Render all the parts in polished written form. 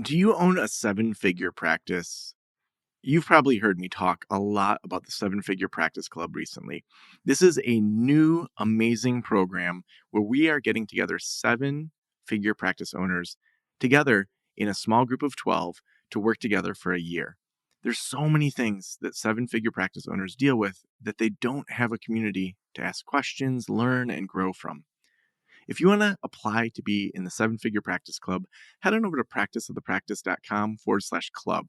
Do you own a seven-figure practice? You've probably heard me talk a lot about the Seven Figure Practice Club recently. This is a new, amazing program where we are getting together seven-figure practice owners together in a small group of 12 to work together for a year. There's so many things that seven-figure practice owners deal with that they don't have a community to ask questions, learn, and grow from. If you want to apply to be in the Seven Figure Practice Club, head on over to practiceofthepractice.com/club.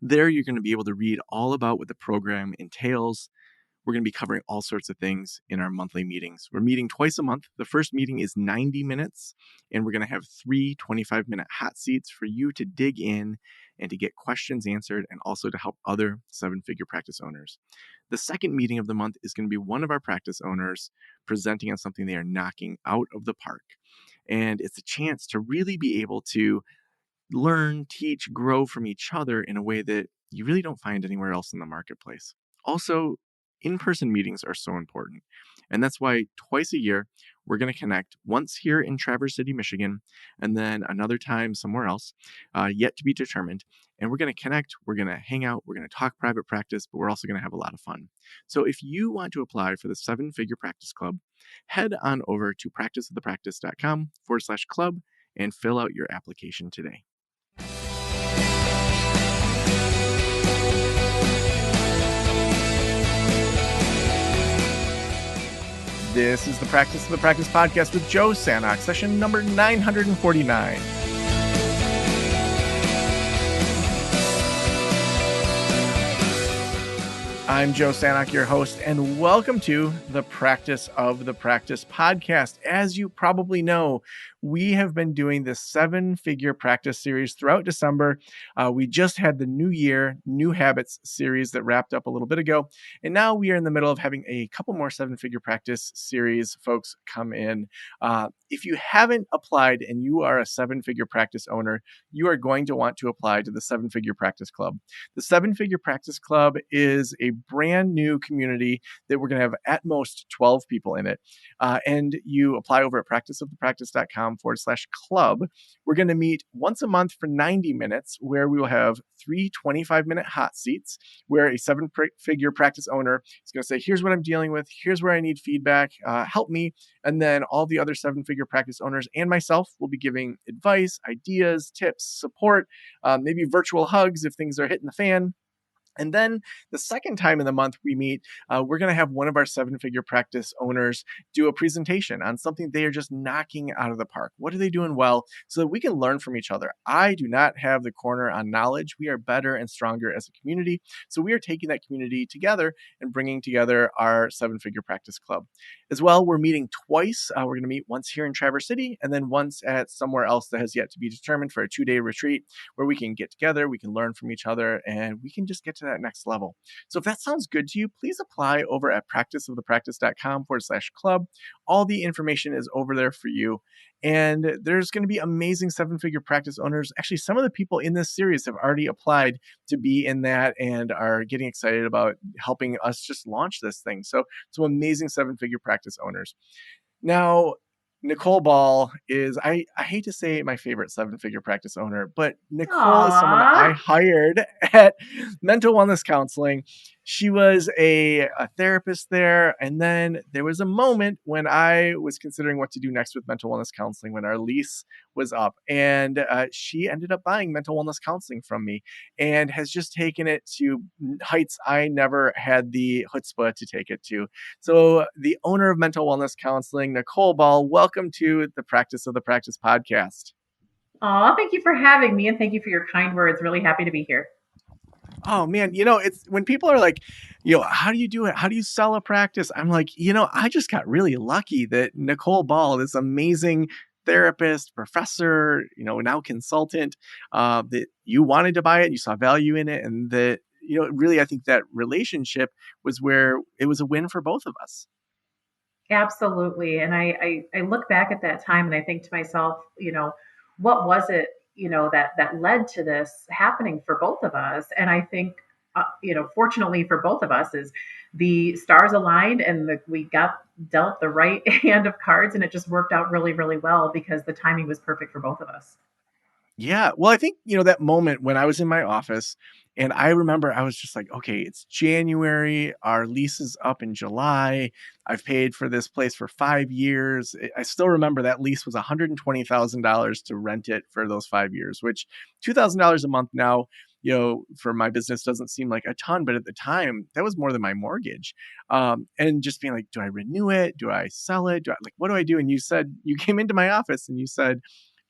There, you're going to be able to read all about what the program entails. We're going to be covering all sorts of things in our monthly meetings. We're meeting twice a month. The first meeting is 90 minutes, and we're going to have three 25-minute hot seats for you to dig in and to get questions answered, and also to help other seven-figure practice owners. The second meeting of the month is going to be one of our practice owners presenting on something they are knocking out of the park. And it's a chance to really be able to learn, teach, grow from each other in a way that you really don't find anywhere else in the marketplace. Also, in-person meetings are so important. And that's why twice a year, we're going to connect, once here in Traverse City, Michigan, and then another time somewhere else, yet to be determined. And we're going to connect, we're going to hang out, we're going to talk private practice, but we're also going to have a lot of fun. So if you want to apply for the Seven Figure Practice Club, head on over to practiceofthepractice.com/club and fill out your application today. This is the Practice of the Practice podcast with Joe Sanok, session number 949. I'm Joe Sanok, your host, and welcome to the Practice of the Practice podcast. As you probably know, we have been doing this seven-figure practice series throughout December. We just had the New Year, New Habits series that wrapped up a little bit ago. And now we are in the middle of having a couple more seven-figure practice series folks come in. If you haven't applied and you are a seven-figure practice owner, you are going to want to apply to the Seven-Figure Practice Club. The Seven-Figure Practice Club is a brand new community that we're going to have at most 12 people in it. And you apply over at practiceofthepractice.com/club. We're going to meet once a month for 90 minutes, where we will have three 25-minute hot seats, where a seven-figure practice owner is going to say, here's what I'm dealing with, here's where I need feedback, help me. And then all the other seven-figure practice owners and myself will be giving advice, ideas, tips, support, maybe virtual hugs if things are hitting the fan. And then the second time in the month we meet, we're going to have one of our seven-figure practice owners do a presentation on something they are just knocking out of the park. What are they doing well, so that we can learn from each other? I do not have the corner on knowledge. We are better and stronger as a community. So we are taking that community together and bringing together our seven-figure practice club. As well, we're meeting twice. We're going to meet once here in Traverse City and then once at somewhere else that has yet to be determined for a 2-day retreat where we can get together, we can learn from each other, and we can just get to that next level. So if that sounds good to you, please apply over at practiceofthepractice.com/club. All the information is over there for you. And there's going to be amazing seven-figure practice owners. Actually, some of the people in this series have already applied to be in that and are getting excited about helping us just launch this thing. So some amazing seven-figure practice owners. Now, Nicole Ball is, I hate to say my favorite seven-figure practice owner, but Nicole is someone that I Aww. hired at Mental Wellness Counseling. She was a therapist there. And then there was a moment when I was considering what to do next with Mental Wellness Counseling when our lease was up. And she ended up buying Mental Wellness Counseling from me and has just taken it to heights I never had the chutzpah to take it to. So the owner of Mental Wellness Counseling, Nicole Ball, welcome to the Practice of the Practice podcast. Aw, thank you for having me and thank you for your kind words. Really happy to be here. Oh man, it's when people are like, how do you do it? How do you sell a practice? I'm like, I just got really lucky that Nicole Ball, this amazing therapist, professor, now consultant, that you wanted to buy it, you saw value in it, and that, really, I think that relationship was where it was a win for both of us. Absolutely. And I look back at that time and I think to myself, what was it, that led to this happening for both of us? And I think, fortunately for both of us is the stars aligned and we got dealt the right hand of cards and it just worked out really, really well because the timing was perfect for both of us. Yeah. Well, I think, that moment when I was in my office and I remember I was just like, okay, it's January. Our lease is up in July. I've paid for this place for 5 years. I still remember that lease was $120,000 to rent it for those 5 years, which $2,000 a month now, for my business doesn't seem like a ton, but at the time that was more than my mortgage. And just being like, do I renew it? Do I sell it? What do I do? And you came into my office and you said,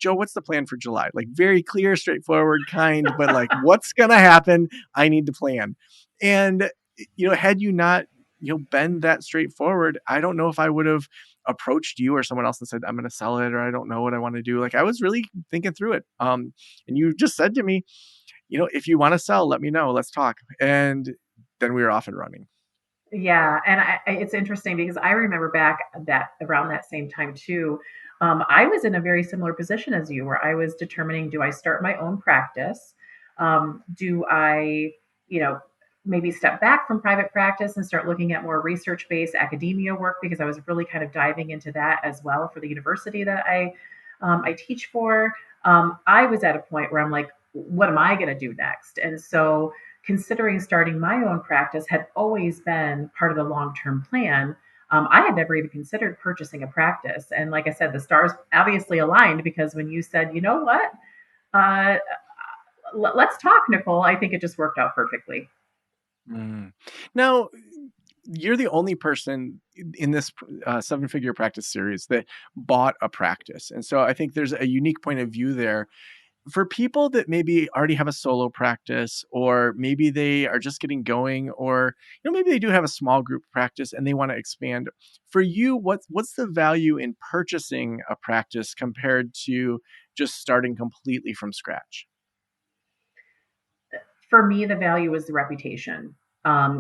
Joe, what's the plan for July? Like very clear, straightforward, kind, but like what's gonna happen? I need to plan. And had you not, been that straightforward, I don't know if I would have approached you or someone else and said, I'm gonna sell it or I don't know what I want to do. Like I was really thinking through it. And you just said to me, if you want to sell, let me know. Let's talk. And then we were off and running. Yeah, and it's interesting because I remember back that around that same time too. I was in a very similar position as you, where I was determining: do I start my own practice? Do I, you know, maybe step back from private practice and start looking at more research-based academia work because I was really kind of diving into that as well for the university that I teach for. I was at a point where I'm like, what am I going to do next? And so considering starting my own practice had always been part of the long term plan. I had never even considered purchasing a practice. And like I said, the stars obviously aligned because when you said, you know what, uh, let's talk, Nicole, I think it just worked out perfectly. Mm. Now, you're the only person in this seven-figure practice series that bought a practice. And so I think there's a unique point of view there for people that maybe already have a solo practice, or maybe they are just getting going, or maybe they do have a small group practice and they want to expand. For you, what's the value in purchasing a practice compared to just starting completely from scratch? For me, the value was the reputation.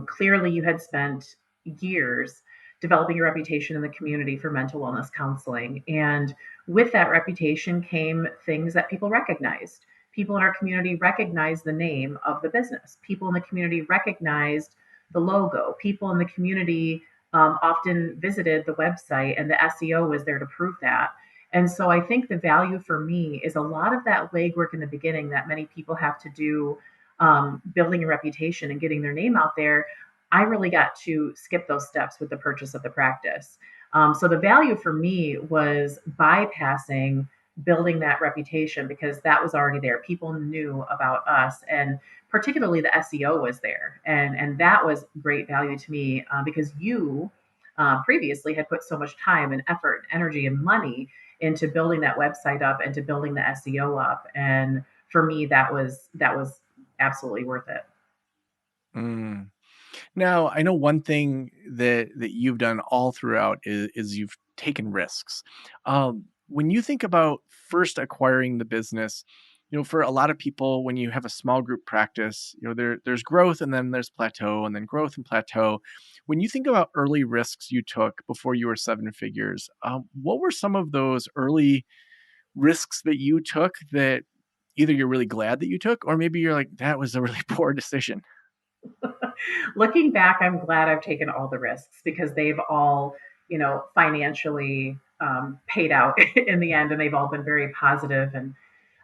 Clearly, you had spent years developing a reputation in the community for mental wellness counseling. And with that reputation came things that people recognized. People in our community recognized the name of the business. People in the community recognized the logo. People in the community often visited the website, and the SEO was there to prove that. And so I think the value for me is a lot of that legwork in the beginning that many people have to do, building a reputation and getting their name out there. I really got to skip those steps with the purchase of the practice. So the value for me was bypassing building that reputation because that was already there. People knew about us, and particularly the SEO was there, and that was great value to me because you previously had put so much time and effort, energy, and money into building that website up and to building the SEO up. And for me, that was absolutely worth it. Mm. Now, I know one thing that you've done all throughout is you've taken risks. When you think about first acquiring the business, for a lot of people, when you have a small group practice, there's growth and then there's plateau and then growth and plateau. When you think about early risks you took before you were seven figures, what were some of those early risks that you took that either you're really glad that you took, or maybe you're like, that was a really poor decision? Looking back, I'm glad I've taken all the risks because they've all, financially paid out in the end, and they've all been very positive. And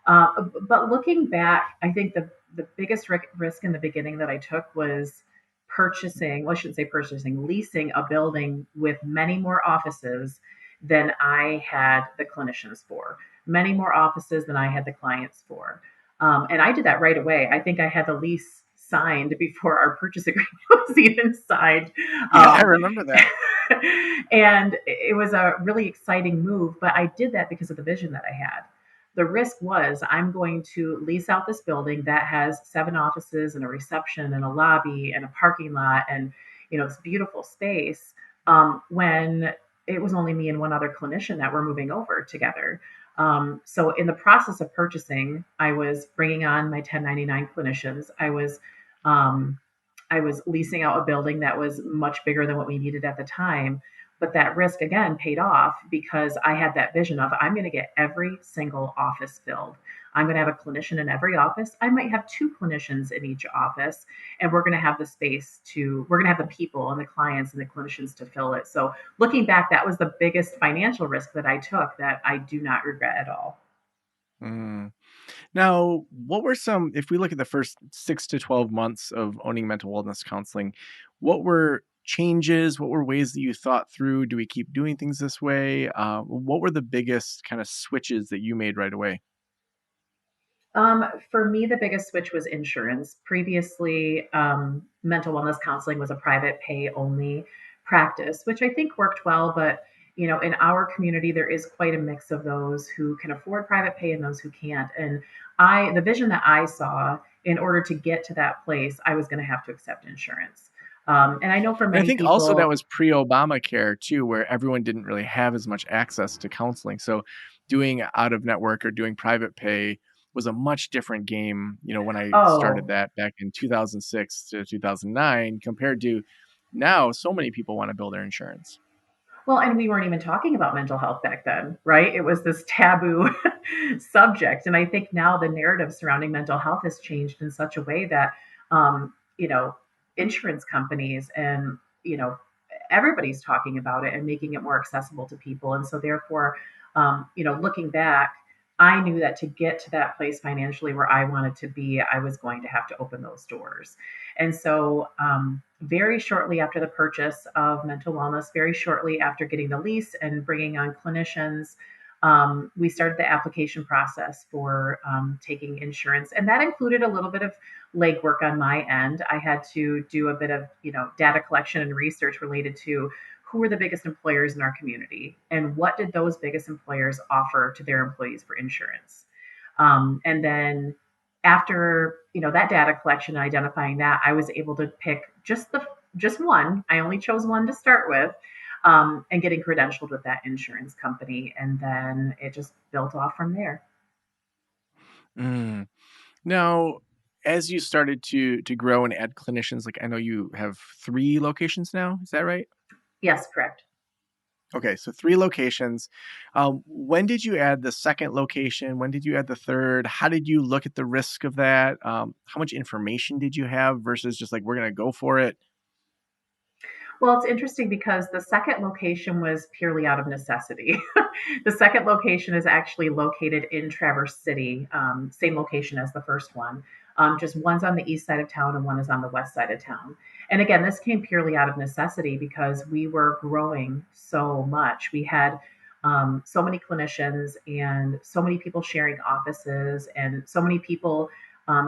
but looking back, I think the biggest risk in the beginning that I took was purchasing. Well, I shouldn't say purchasing, leasing a building with many more offices than I had the clinicians for, many more offices than I had the clients for. And I did that right away. I think I had the lease signed before our purchase agreement was even signed. Yeah, I Um, remember that. and it was a really exciting move, but I did that because of the vision that I had. The risk was I'm going to lease out this building that has 7 offices and a reception and a lobby and a parking lot and this beautiful space, when it was only me and one other clinician that were moving over together. So in the process of purchasing, I was bringing on my 1099 clinicians. Um, I was leasing out a building that was much bigger than what we needed at the time. But that risk again paid off because I had that vision of I'm going to get every single office filled. I'm going to have a clinician in every office. I might have 2 clinicians in each office, and we're going to have the space we're going to have the people and the clients and the clinicians to fill it. So looking back, that was the biggest financial risk that I took that I do not regret at all. Mm. Now, what were some, if we look at the first 6 to 12 months of owning mental wellness counseling, what were changes? What were ways that you thought through? Do we keep doing things this way? What were the biggest kind of switches that you made right away? For me, the biggest switch was insurance. Previously, mental wellness counseling was a private pay only practice, which I think worked well. But in our community, there is quite a mix of those who can afford private pay and those who can't. And the vision that I saw, in order to get to that place, I was going to have to accept insurance. And I know for And I many think also that people, was pre-Obamacare too, where everyone didn't really have as much access to counseling. So doing out of network or doing private pay was a much different game, when I started oh, that back in 2006 to 2009 compared to now so many people want to build their insurance. well, and we weren't even talking about mental health back then, right? It was this taboo subject. And I think now the narrative surrounding mental health has changed in such a way that, um, you know, insurance companies and, everybody's talking about it and making it more accessible to people. And so, therefore, looking back, I knew that to get to that place financially where I wanted to be, I was going to have to open those doors. And so, very shortly after the purchase of mental wellness, very shortly after getting the lease and bringing on clinicians, we started the application process for taking insurance. And that included a little bit of legwork on my end. I had to do a bit of, data collection and research related to who were the biggest employers in our community and what did those biggest employers offer to their employees for insurance. And then after that data collection and identifying that, I was able to pick just one. I only chose one to start with, and getting credentialed with that insurance company, and then it just built off from there. Mm. Now, as you started to grow and add clinicians, like I know you have 3 locations now, is that right? Yes, correct. Okay, so 3 locations. When did you add the second location? When did you add the third? How did you look at the risk of that? How much information did you have versus just like we're gonna go for it? Well, it's interesting because the second location was purely out of necessity. The second location is actually located in Traverse City, same location as the first one. Just one's on the east side of town and one is on the west side of town. And again, this came purely out of necessity because we were growing so much. We had so many clinicians and so many people sharing offices and so many people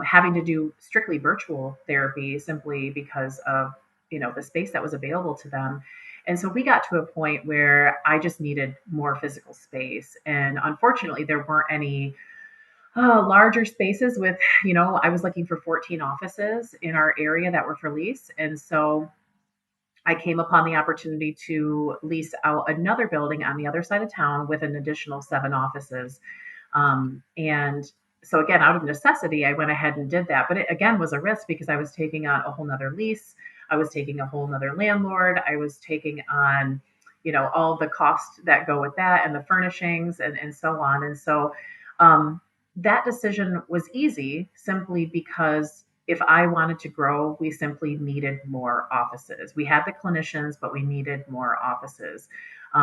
having to do strictly virtual therapy simply because of the space that was available to them. And so we got to a point where I just needed more physical space. And unfortunately, there weren't any larger spaces with, I was looking for 14 offices in our area that were for lease. And so I came upon the opportunity to lease out another building on the other side of town with an additional 7 offices. And so again, out of necessity, I went ahead and did that. But it again was a risk because I was taking on a whole nother lease. I was taking a whole nother landlord. I was taking on, all the costs that go with that and the furnishings and so on. And so um, that decision was easy simply because if I wanted to grow, we simply needed more offices. We had the clinicians, but we needed more offices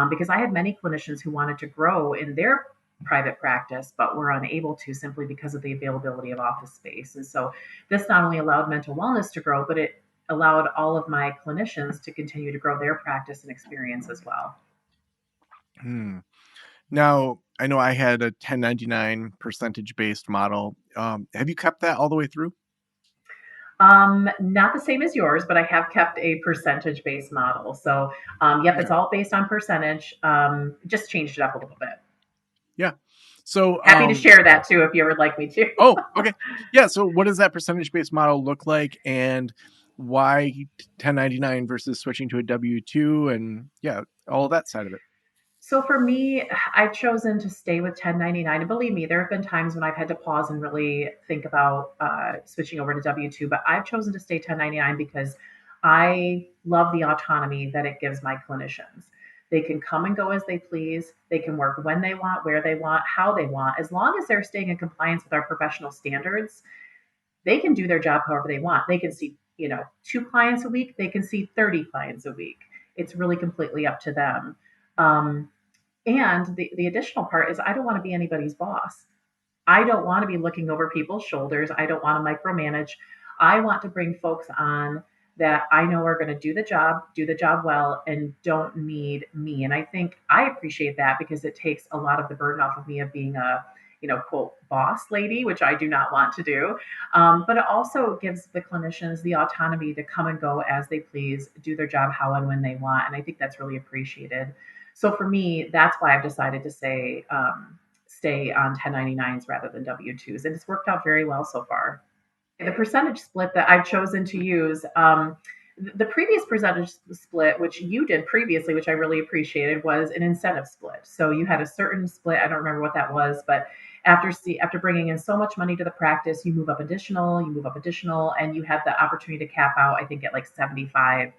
because I had many clinicians who wanted to grow in their private practice, but were unable to simply because of the availability of office space. And so this not only allowed mental wellness to grow, but it allowed all of my clinicians to continue to grow their practice and experience as well. Hmm. Now, I know I had a 1099 percentage based model. Have you kept that all the way through? Not the same as yours, but I have kept a percentage based model. So, yep, it's Okay. all based on percentage. Just changed it up a little bit. Yeah. So, Happy to share that too if you ever like me to. oh, okay. Yeah. So, what does that percentage based model look like, and why 1099 versus switching to a W 2, and yeah, all that side of it? So for me, I've chosen to stay with 1099. And believe me, there have been times when I've had to pause and really think about switching over to W 2, but I've chosen to stay 1099 because I love the autonomy that it gives my clinicians. They can come and go as they please. They can work when they want, where they want, how they want. As long as they're staying in compliance with our professional standards, they can do their job however they want. They can see, 2 clients a week. They can see 30 clients a week. It's really completely up to them. Um, and the additional part is I don't want to be anybody's boss. I don't want to be looking over people's shoulders. I don't want to micromanage. I want to bring folks on that I know are going to do the job well, and don't need me. And I think I appreciate that because it takes a lot of the burden off of me of being a, quote, boss lady, which I do not want to do. But it also gives the clinicians the autonomy to come and go as they please, do their job how and when they want. And I think that's really appreciated. So for me, that's why I've decided to stay on 1099s rather than W-2s. And it's worked out very well so far. The percentage split that I've chosen to use, the previous percentage split, which you did previously, which I really appreciated, was an incentive split. So you had a certain split. I don't remember what that was, but after bringing in so much money to the practice, you move up additional, and you had the opportunity to cap out, I think, at like 75%,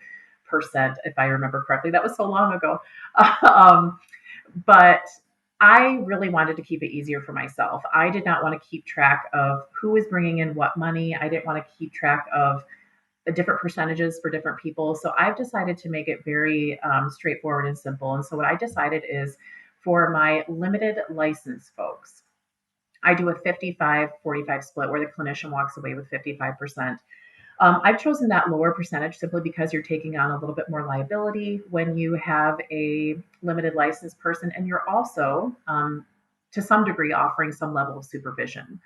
if I remember correctly. That was so long ago. um, but I really wanted to keep it easier for myself. I did not want to keep track of who was bringing in what money. I didn't want to keep track of the different percentages for different people. So I've decided to make it very straightforward and simple. And so what I decided is for my limited license folks, I do a 55-45 split where the clinician walks away with 55%. I've chosen that lower percentage simply because you're taking on a little bit more liability when you have a limited license person, and you're also, to some degree, offering some level of supervision.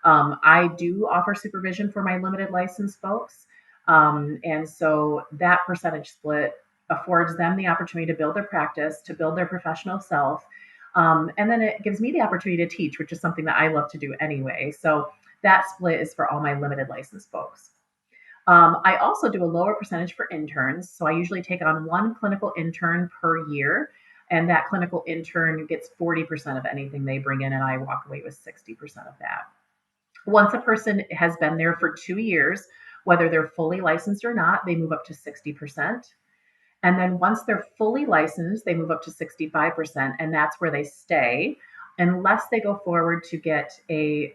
I do offer supervision for my limited license folks. And so that percentage split affords them the opportunity to build their practice, to build their professional self. And then it gives me the opportunity to teach, which is something that I love to do anyway. So that split is for all my limited license folks. I also do a lower percentage for interns. So I usually take on one clinical intern per year, and that clinical intern gets 40% of anything they bring in, and I walk away with 60% of that. Once a person has been there for 2 years, whether they're fully licensed or not, they move up to 60%. And then once they're fully licensed, they move up to 65%, and that's where they stay unless they go forward to get a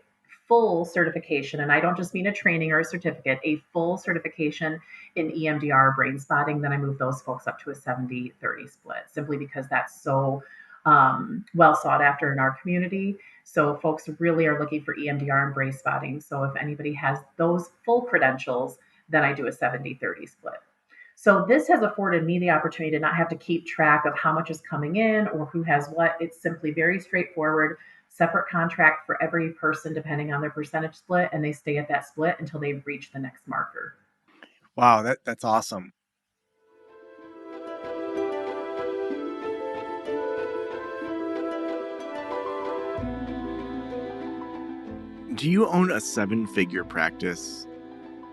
full certification. And I don't just mean a training or a certificate, a full certification in EMDR brain spotting. Then I move those folks up to a 70-30 split, simply because that's so well sought after in our community. So folks really are looking for EMDR and brain spotting. So if anybody has those full credentials, then I do a 70-30 split. So this has afforded me the opportunity to not have to keep track of how much is coming in or who has what. It's simply very straightforward, separate contract for every person depending on their percentage split, and they stay at that split until they reach the next marker. Wow, that's awesome. Do you own a seven-figure practice?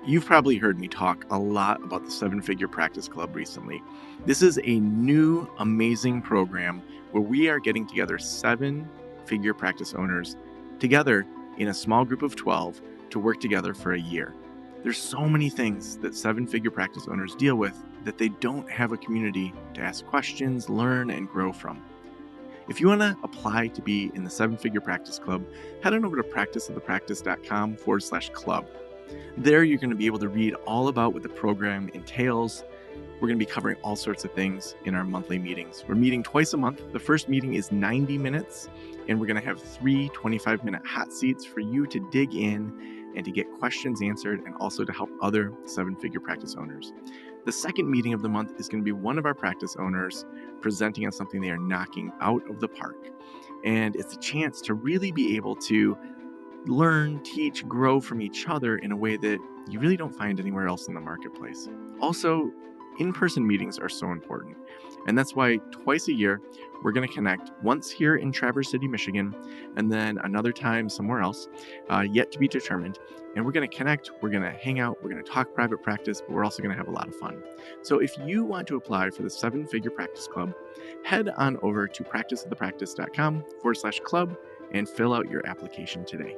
You've probably heard me talk a lot about the Seven Figure Practice Club recently. This is a new, amazing program where we are getting together seven-figure practice owners together in a small group of 12 to work together for a year. There's so many things that seven-figure practice owners deal with that they don't have a community to ask questions, learn, and grow from. If you want to apply to be in the Seven Figure Practice Club, head on over to practiceofthepractice.com/club. There, you're going to be able to read all about what the program entails. We're going to be covering all sorts of things in our monthly meetings. We're meeting twice a month. The first meeting is 90 minutes, and we're going to have three 25-minute hot seats for you to dig in and to get questions answered, and also to help other seven-figure practice owners. The second meeting of the month is going to be one of our practice owners presenting on something they are knocking out of the park. And it's a chance to really be able to learn, teach, grow from each other in a way that you really don't find anywhere else in the marketplace. Also, in-person meetings are so important. And that's why twice a year, we're going to connect, once here in Traverse City, Michigan, and then another time somewhere else, yet to be determined. And we're going to connect, we're going to hang out, we're going to talk private practice, but we're also going to have a lot of fun. So if you want to apply for the Seven Figure Practice Club, head on over to practiceofthepractice.com/club and fill out your application today.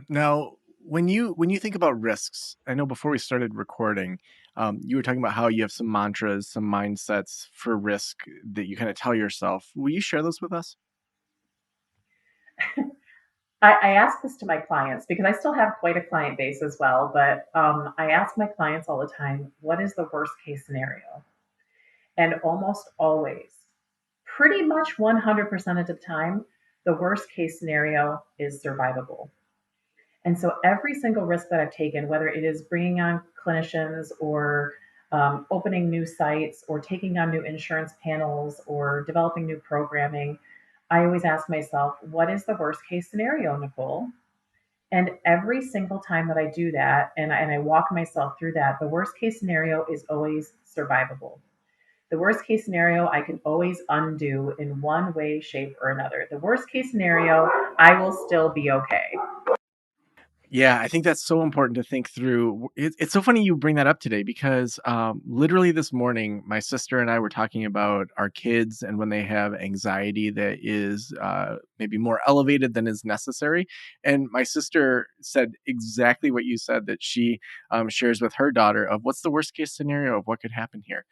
Now, when you think about risks, I know before we started recording, you were talking about how you have some mantras, some mindsets for risk that you kind of tell yourself. Will you share those with us? I ask this to my clients because I still have quite a client base as well, but I ask my clients all the time, what is the worst case scenario? And almost always, Pretty much 100% of the time, the worst case scenario is survivable. And so every single risk that I've taken, whether it is bringing on clinicians or opening new sites or taking on new insurance panels or developing new programming, I always ask myself, what is the worst case scenario, Nicole? And every single time that I do that and I walk myself through that, the worst case scenario is always survivable. The worst case scenario I can always undo in one way, shape, or another. The worst case scenario, I will still be okay. Yeah, I think that's so important to think through. It's so funny you bring that up today because literally this morning, my sister and I were talking about our kids and when they have anxiety that is maybe more elevated than is necessary. And my sister said exactly what you said, that she shares with her daughter of what's the worst case scenario of what could happen here.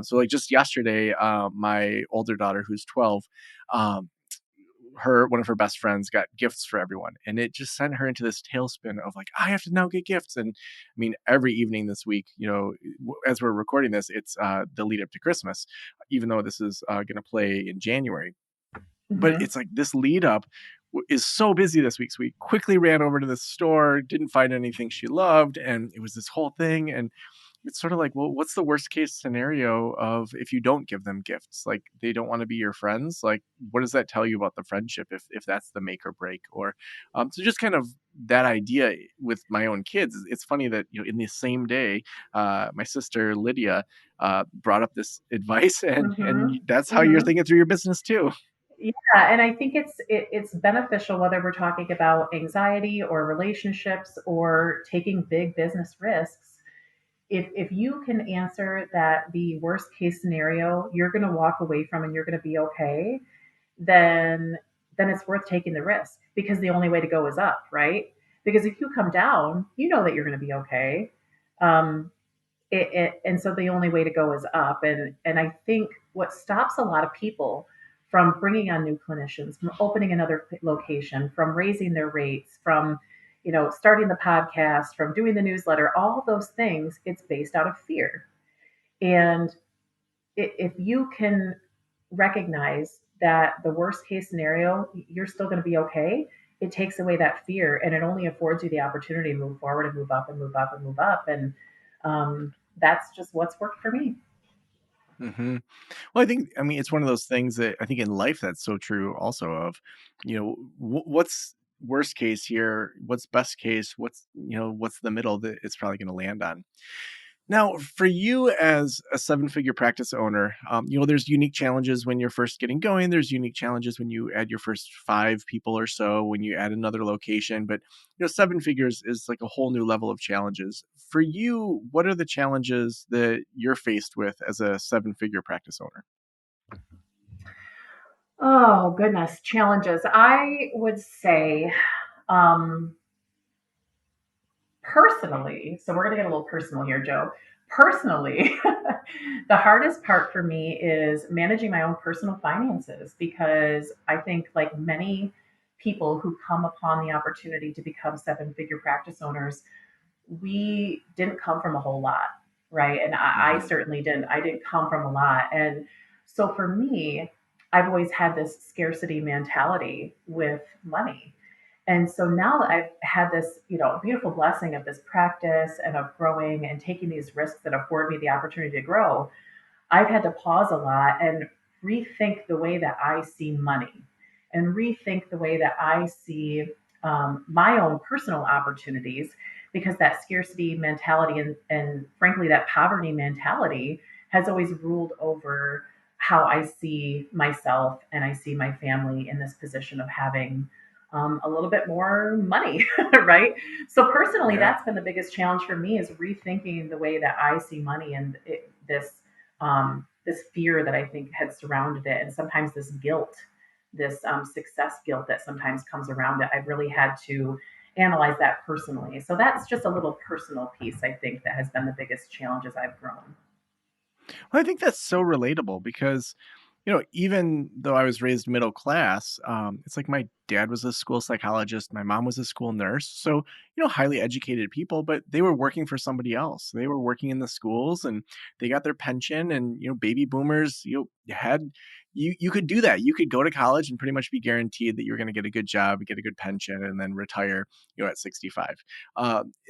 So, like just yesterday, my older daughter, who's 12, um, her one of her best friends got gifts for everyone, and it just sent her into this tailspin of like, I have to now get gifts. And I mean, every evening this week, as we're recording this, it's the lead up to Christmas, even though this is going to play in January. But Hmm. it's like this lead up is so busy this week, so we quickly ran over to the store, didn't find anything she loved, and it was this whole thing. And it's sort of like, well, what's the worst case scenario of if you don't give them gifts? Like they don't want to be your friends. Like, what does that tell you about the friendship if that's the make or break? Or so just kind of that idea with my own kids. It's funny that in the same day, my sister Lydia brought up this advice, and Hmm. that's how you're Hmm. thinking through your business too. Yeah, and I think it's beneficial whether we're talking about anxiety or relationships or taking big business risks. If you can answer that the worst case scenario you're going to walk away from and you're going to be okay, then it's worth taking the risk because the only way to go is up, right? Because if you come down, you know that you're going to be okay. Um, and so the only way to go is up. And I think what stops a lot of people from bringing on new clinicians, from opening another location, from raising their rates, from starting the podcast, from doing the newsletter, all of those things, it's based out of fear. And if you can recognize that the worst case scenario, you're still going to be okay, it takes away that fear and it only affords you the opportunity to move forward and move up and move up and move up. And that's just what's worked for me. Hmm. Well, I mean, it's one of those things that I think in life that's so true also of, what's worst case here, what's best case, what's the middle that it's probably going to land on. Now, for you as a seven-figure practice owner, there's unique challenges when you're first getting going. There's unique challenges when you add your first five people or so, when you add another location. But seven figures is like a whole new level of challenges. For you, what are the challenges that you're faced with as a seven-figure practice owner? Oh, goodness. Challenges. I would say, um, personally, so we're going to get a little personal here, Joe. Personally, the hardest part for me is managing my own personal finances because I think, like many people who come upon the opportunity to become seven figure practice owners, we didn't come from a whole lot, right? And I Hmm. certainly didn't. I didn't come from a lot. And so for me, I've always had this scarcity mentality with money. And so now that I've had this, beautiful blessing of this practice and of growing and taking these risks that afford me the opportunity to grow, I've had to pause a lot and rethink the way that I see money and rethink the way that I see my own personal opportunities because that scarcity mentality and frankly, that poverty mentality has always ruled over how I see myself and I see my family in this position of having a little bit more money, right? So personally, Yeah. that's been the biggest challenge for me is rethinking the way that I see money and this fear that I think had surrounded it, and sometimes this guilt, this success guilt that sometimes comes around it. I've really had to analyze that personally. So that's just a little personal piece I think that has been the biggest challenge as I've grown. Well, I think that's so relatable because, even though I was raised middle class, it's like my dad was a school psychologist, my mom was a school nurse. So, highly educated people, but they were working for somebody else. They were working in the schools and they got their pension. And, baby boomers, had you could do that. You could go to college and pretty much be guaranteed that you're going to get a good job, get a good pension, and then retire, at 65.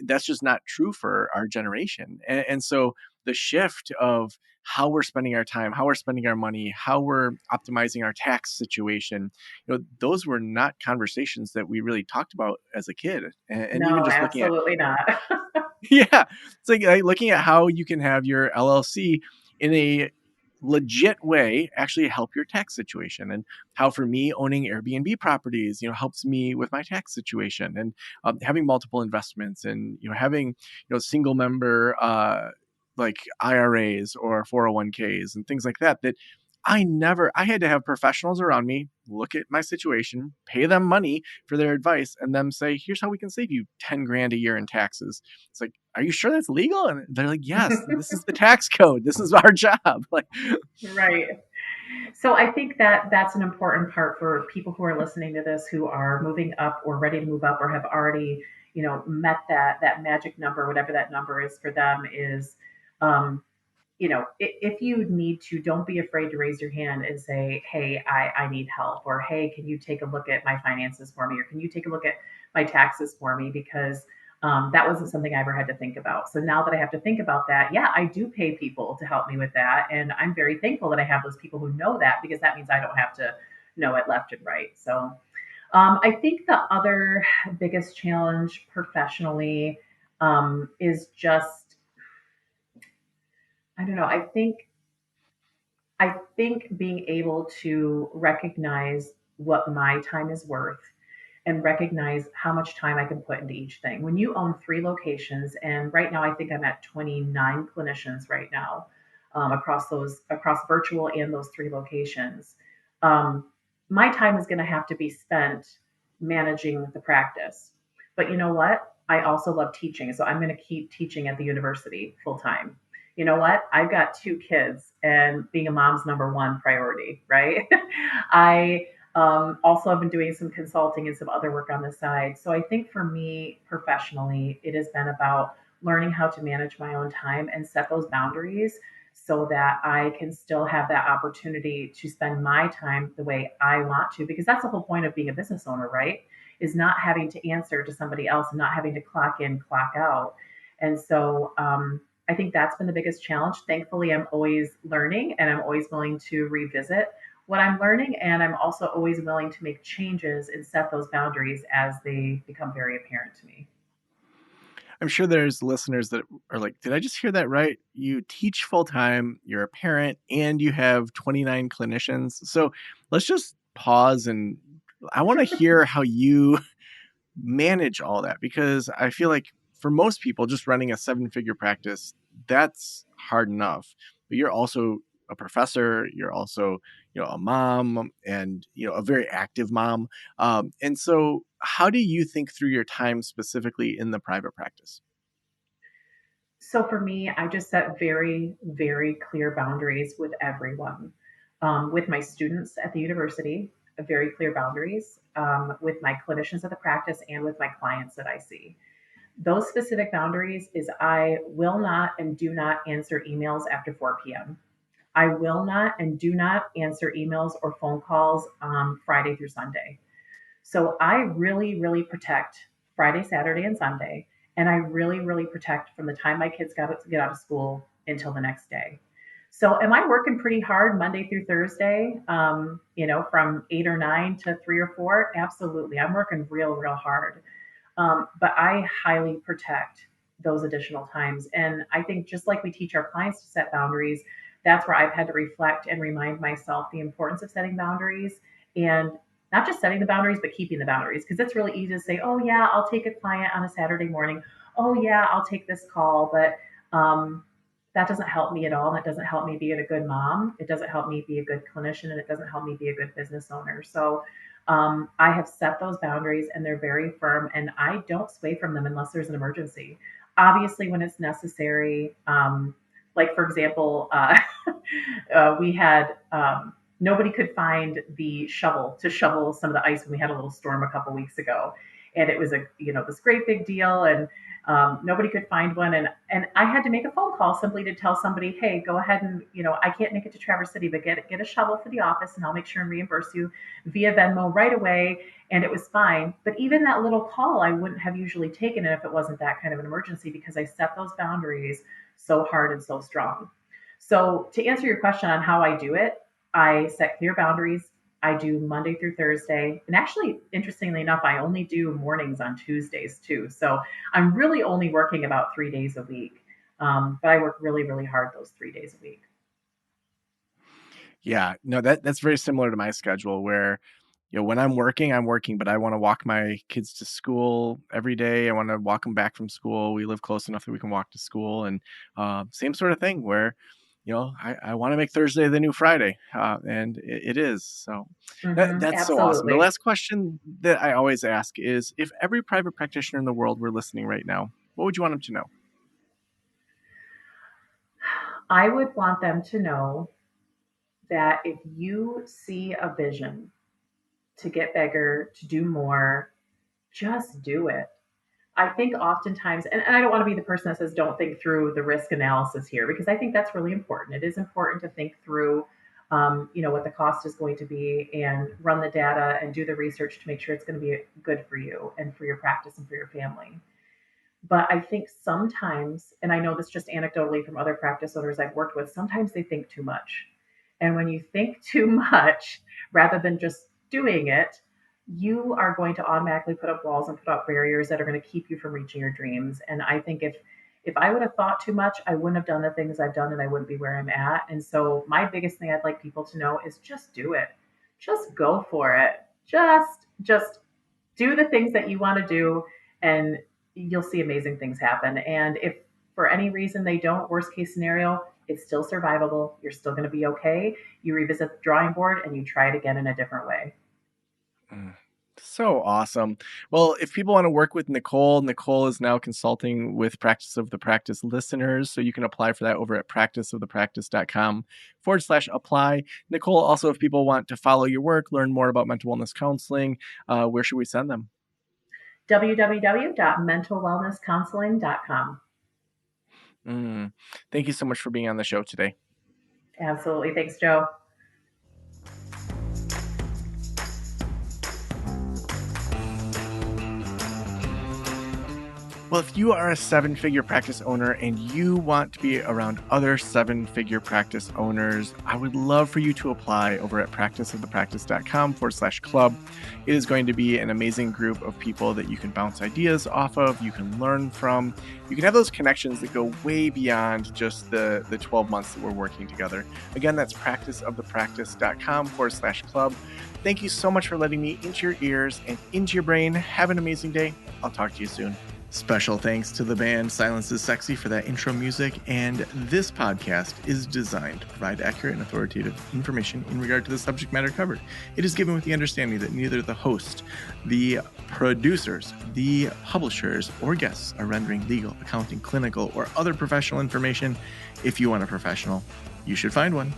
That's just not true for our generation. And so the shift of how we're spending our time, how we're spending our money, how we're optimizing our tax situation, those were not conversations that we really talked about as a kid. And even No, just looking at absolutely not. yeah, it's like looking at how you can have your LLC in a legit way actually help your tax situation, and how for me owning Airbnb properties helps me with my tax situation, and having multiple investments, and having single member like IRAs or 401ks and things like that, that I had to have professionals around me look at my situation, pay them money for their advice, and them say, here's how we can save you 10 grand a year in taxes. It's like, are you sure that's legal? And they're like, yes, this is the tax code. This is our job. Like, Right. So I think that that's an important part for people who are listening to this, who are moving up or ready to move up or have already, met that magic number, whatever that number is for them, is um, if you need to, don't be afraid to raise your hand and say, hey, I need help, or hey, can you take a look at my finances for me, or can you take a look at my taxes for me? Because that wasn't something I ever had to think about. So now that I have to think about that, yeah, I do pay people to help me with that. And I'm very thankful that I have those people who know that, because that means I don't have to know it left and right. So I think the other biggest challenge professionally is just, I don't know, I think being able to recognize what my time is worth and recognize how much time I can put into each thing. When you own three locations, and right now I think I'm at 29 clinicians right now, across virtual and those three locations. Um, my time is going to have to be spent managing the practice. But you know what? I also love teaching, so I'm going to keep teaching at the university full time. You know what? I've got two kids, and being a mom's number one priority, right? I also have been doing some consulting and some other work on the side. So I think for me professionally, it has been about learning how to manage my own time and set those boundaries so that I can still have that opportunity to spend my time the way I want to, because that's the whole point of being a business owner, right? Is not having to answer to somebody else and not having to clock in, clock out. And so I think that's been the biggest challenge. Thankfully, I'm always learning and I'm always willing to revisit what I'm learning. And I'm also always willing to make changes and set those boundaries as they become very apparent to me. I'm sure there's listeners that are like, did I just hear that right? You teach full time, you're a parent, and you have 29 clinicians. So let's just pause, and I want to hear how you manage all that, because I feel like for most people, just running a 7-figure practice, that's hard enough. But you're also a professor, you're also a mom, and a very active mom. And so how do you think through your time specifically in the private practice? So for me, I just set very, very clear boundaries with everyone. With my students at the university, very clear boundaries. With my clinicians at the practice and with my clients that I see. Those specific boundaries is I will not and do not answer emails after 4 p.m. I will not and do not answer emails or phone calls Friday through Sunday. So I really, really protect Friday, Saturday, and Sunday. And I really, really protect from the time my kids get out of school until the next day. So am I working pretty hard Monday through Thursday? From 8 or 9 to 3 or 4? Absolutely. I'm working real, real hard. But I highly protect those additional times. And I think just like we teach our clients to set boundaries, that's where I've had to reflect and remind myself the importance of setting boundaries, and not just setting the boundaries, but keeping the boundaries. Because it's really easy to say, oh, yeah, I'll take a client on a Saturday morning. Oh, yeah, I'll take this call. But that doesn't help me at all. That doesn't help me be a good mom. It doesn't help me be a good clinician, and it doesn't help me be a good business owner. So I have set those boundaries and they're very firm, and I don't sway from them unless there's an emergency. Obviously, when it's necessary, like for example, we had Nobody could find the shovel to shovel some of the ice when we had a little storm a couple weeks ago, and it was a this great big deal, and nobody could find one, and I had to make a phone call simply to tell somebody, hey, go ahead and I can't make it to Traverse City, but get a shovel for the office, and I'll make sure and reimburse you via Venmo right away, and it was fine. But even that little call, I wouldn't have usually taken it if it wasn't that kind of an emergency because I set those boundaries so hard and so strong. So to answer your question on how I do it, I set clear boundaries. I do Monday through Thursday. And actually, interestingly enough, I only do mornings on Tuesdays too. So I'm really only working about 3 days a week. But I work really, really hard those 3 days a week. Yeah, no, that's very similar to my schedule where, when I'm working, but I want to walk my kids to school every day. I want to walk them back from school. We live close enough that we can walk to school, and same sort of thing where, I want to make Thursday the new Friday, and it is. So that's so awesome. The Absolutely. last question that I always ask is, if every private practitioner in the world were listening right now, what would you want them to know? I would want them to know that if you see a vision to get bigger, to do more, just do it. I think oftentimes, and I don't want to be the person that says don't think through the risk analysis here because I think that's really important. It is important to think through, what the cost is going to be and run the data and do the research to make sure it's going to be good for you and for your practice and for your family. But I think sometimes, and I know this just anecdotally from other practice owners I've worked with, sometimes they think too much. And when you think too much, rather than just doing it, you are going to automatically put up walls and put up barriers that are going to keep you from reaching your dreams. And I think if I would have thought too much, I wouldn't have done the things I've done and I wouldn't be where I'm at. And so my biggest thing I'd like people to know is just do it. Just go for it. Just do the things that you want to do and you'll see amazing things happen. And if for any reason they don't, worst case scenario, it's still survivable. You're still going to be okay. You revisit the drawing board and you try it again in a different way. Mm, So awesome. Well, if people want to work with Nicole, Nicole is now consulting with Practice of the Practice listeners. So you can apply for that over at practiceofthepractice.com/apply. Nicole, also, if people want to follow your work, learn more about mental wellness counseling, where should we send them? www.mentalwellnesscounseling.com. Mm. Thank you so much for being on the show today. Absolutely. Thanks, Joe. Well, if you are a seven-figure practice owner and you want to be around other seven-figure practice owners, I would love for you to apply over at practiceofthepractice.com/club. It is going to be an amazing group of people that you can bounce ideas off of, you can learn from, you can have those connections that go way beyond just the 12 months that we're working together. Again, that's practiceofthepractice.com/club. Thank you so much for letting me into your ears and into your brain. Have an amazing day. I'll talk to you soon. Special thanks to the band Silence is Sexy for that intro music, and this podcast is designed to provide accurate and authoritative information in regard to the subject matter covered. It is given with the understanding that neither the host, the producers, the publishers, or guests are rendering legal, accounting, clinical, or other professional information. If you want a professional, you should find one.